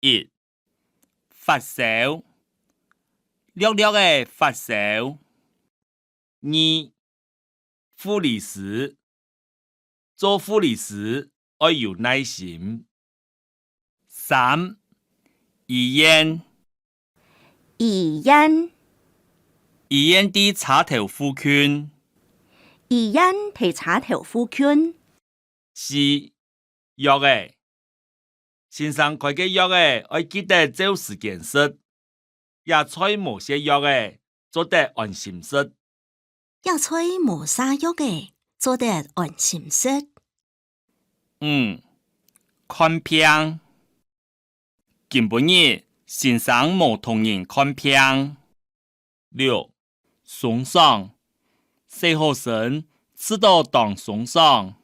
1. 發燒，略略的發燒。2. 護理師，做護理師要有耐心。3. 醫院，醫院，醫院的插頭附近。醫院的插頭附近。4. 藥的，先生開嘅藥嘅要記得照時間食，也在某些藥嘅做得安心食。要吹無啥藥嘅，做得安心食。5. 看病，今晡日先生冇同人看病。6. 鬆爽，細學生吃到當鬆爽，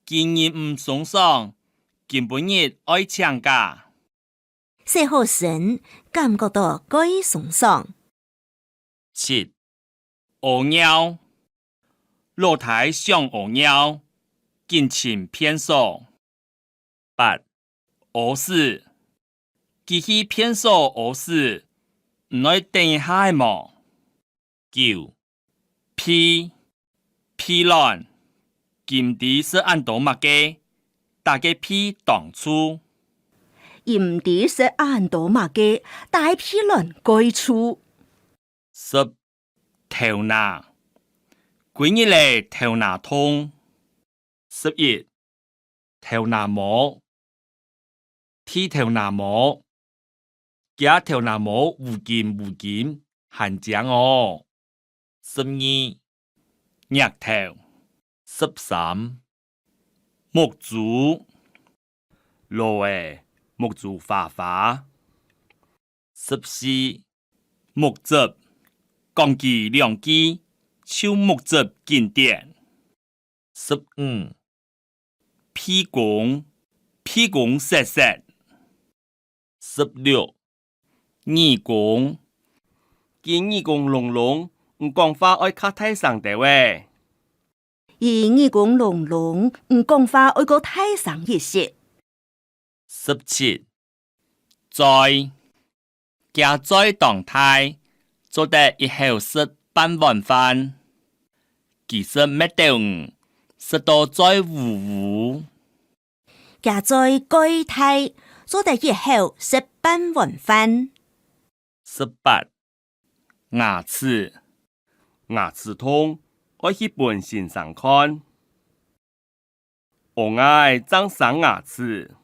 今日唔鬆爽，今晡日愛請假。細學生感覺到該鬆爽。7. 屙尿，老太想屙尿，緊請偏數。8. 屙屎，記起偏數屙屎，唔愛等一下麼？9. 屁卵，今地是按多乜嘅，大個屁當處。鹽地是按多嘛嘅，大屁卵該處。10. 頭拿，幾日嚟頭拿痛。11. 頭拿毛，剃頭拿毛，夾頭拿毛無金，很正哦。12. 額頭。13. 木竹，老誒木竹花。14. 木汁，講句兩句，像木汁經典。15. 屁公細細。16. 耳公，見耳公聾聾，唔講話愛較大聲啲喂。耳公聾聾，唔講話愛個大聲一些。17. 在家在動態，做得一後食半碗飯，其實乜都唔食到在糊。家在該態，做得一後食半碗飯。18. 牙齒痛，我去本先生看。我愛長生牙齒，